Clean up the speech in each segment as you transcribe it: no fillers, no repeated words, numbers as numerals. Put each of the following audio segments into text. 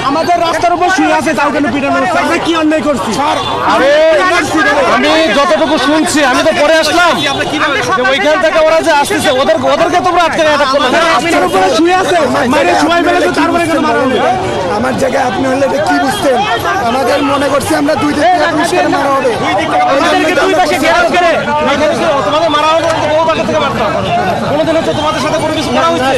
আমাদের রাস্তার উপর শুয়ে আছে, তাও কেন পিটানো হচ্ছে? আমরা কি অন্যায় করছি? আমি যতটুকু শুনছি, আমি তো পরে আসলাম, ওইখান থেকে ওরা যে আসতেছে ওদেরকে তোমরা আটকে রাস্তার উপরে শুয়ে আছে, মারে শুয়ে ফেলেছে, তারপরে কেন মারা হবে? আমার জায়গায় আপনি হলে এটা কি বুঝতেন? আমাদের মনে করছি আমরা দুই দিক থেকে পুলিশ করে মারা হবে। তোমাদের মারা হবে, বহু পাশে থেকে মারতাম। কোনোদিন হচ্ছে তোমাদের সাথে কোনো কিছু করা হচ্ছে?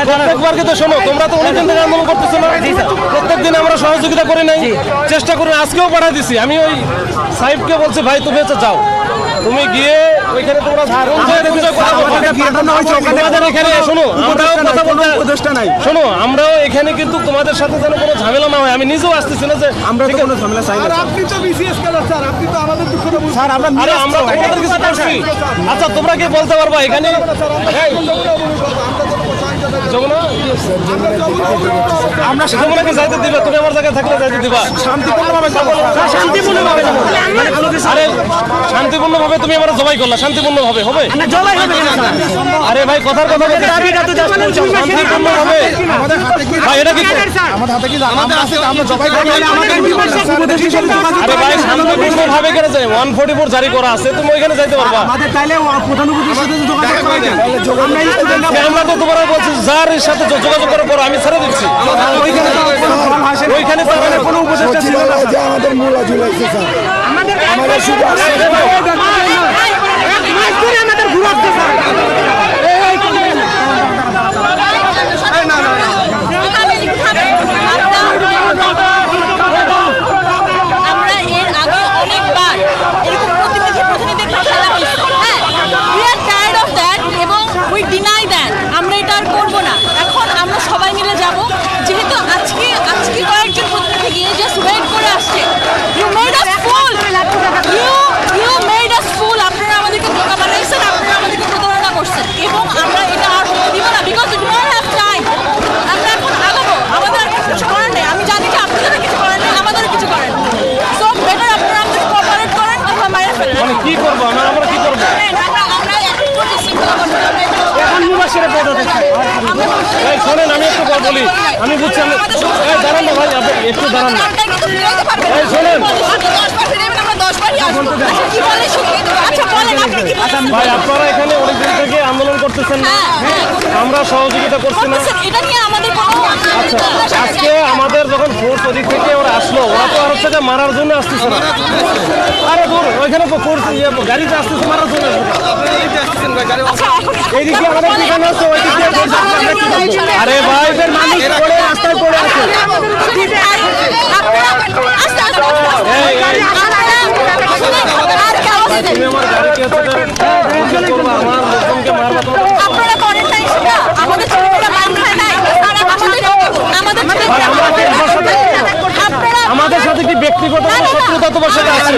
প্রত্যেকবার কিন্তু শোনো, তোমরা তো অনেকদিন থেকে আন্দোলন করতেছো না? প্রত্যেকদিন আমরা সহযোগিতা করি নাই, চেষ্টা করি, আজকেও পাঠিয়ে দিছি। আমি ওই সাহেবকে বলছি, ভাই তুমি হচ্ছে যাও, তুমি গিয়ে ওইখানে তোমরা শোনো, আমরাও এখানে কিন্তু তোমাদের সাথে যেন কোনো ঝামেলা না হয়। আমি নিজেও আসতেছি না যে আমরা তো কোনো ঝামেলা চাই না। আপনি তো বিসিএস কালার স্যার, আপনি তো আমাদের দুঃখটা বুঝছেন স্যার। আমরা তোমাদের কিছু করছি। আচ্ছা তোমরা কি বলতে পারবা এখানে আমরা যমুনাকে যাইতে দিবে? তুমি আমার জায়গায় থাকলে যাইতে দিবা? শান্তিপূর্ণভাবে শান্তিপূর্ণভাবে তুমি আমার জবাই করলা, শান্তিপূর্ণভাবে হবে? আরে ভাই কথার কথা বলতে শান্তিপূর্ণভাবে ভাই, এটা কি আমাদের হাতে কি আমাদের আছে? আমরা জবাই করি। আরে ভাই শান্তিপূর্ণভাবে কেন যাই? 144 জারি করা আছে, তুমি ওইখানে যাইতে পারবা? আমাদের তাইলে প্রধান উপদেষ্টার সাথে যোগাযোগ করা যায়। আমরা তো তোমার বলছি যার সাথে যোগাযোগ করার পর আমি ছেড়ে দিচ্ছি। ওইখানে কোনো উপদেষ্টা ছিল না যে আমাদের মূলা ঝুলাইছে স্যার। আমাদের শুধু আমাদের ঘুরাচ্ছে স্যার। আমরা এটা আর করবো না। এখন আমরা সবাই মিলে যাব, যেহেতু আজকে কয়েকজন প্রতিনিধি গিয়ে জাস্ট ওয়েট করে আসছে। You made us fool, you made us fool. আপনারা আমাদেরকে বোকা বানাইছেন, আপনারা আমাদেরকে প্রতারণা করছেন, এবং আমরা এটা আর হতে দিব না। Because we don't have time. আমরা এখন আগাবো, আমাদের আর কিছু করার নেই। আমি জানি যে আপনাদের কিছু করার নেই, আমাদের কিছু করার নেই। সো বেটার আপনারা আমাদের কোঅপারেট করেন অথবা মাইরে ফেলেন। মানে কি করবো আমরা কি করবো? আমরা একটু ডিসিপ্লিন করব। শোনেন, আমি একটু বলি, আমি বুঝছি। দাঁড়ান না ভাই, আপনি একটু দাঁড়ান না। শোনেন ভাই, আপনারা এখানে অনেকদিন থেকে আন্দোলন করতেছেন না, আমরা সহযোগিতা করছি না। আচ্ছা, আজকে আমাদের যখন ফোর্স ওদিক থেকে ওরা আসলো, ওরা তো আর হচ্ছে যে মারার জন্য আসতেছে না। আরে দূর, ওইখানে তো ফোর্স গাড়িতে আসতেছে মারার জন্য। এইদিকে আমাদের ঠিকানা আছে, ওই দিক দিয়ে আরে ভাই মানুষ পড়ে রাস্তায় পড়ে আছে। তুমি আমার গাড়িকে আমার লোকজনকে মারবা, আপনারা করেন নাই সেটা, আমাদের ছেলেমেয়েরা মান খায় নাই। আমাদের সাথে কি ব্যক্তিগত শত্রুতা তোমার সাথে আছে?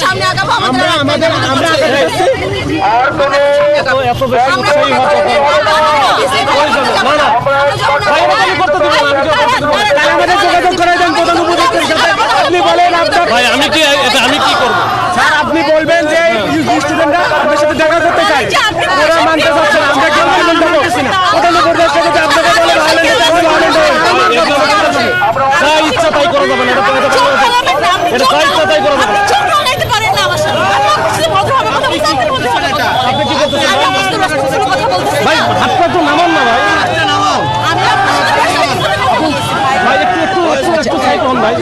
সামনে আগাবো। এত বেশি উৎসাহী ভাই, আমি কি করবো স্যার? আপনি বলবেন যে স্টুডেন্টরা আপনার সাথে দেখা করতে চাই, ওরা মানতে চাচ্ছে না, আমরা কেন মানতেছি না? প্রধান উপদেষ্টা যদি আপনাকে বলে যা ইচ্ছা তাই করা যাবে না, এটা যা ইচ্ছা তাই করা যাবে। আপনি কি করতেছেন ভাই? হাতটা তো নামান না ভাই। ভাই একটু সাইড হন ভাই।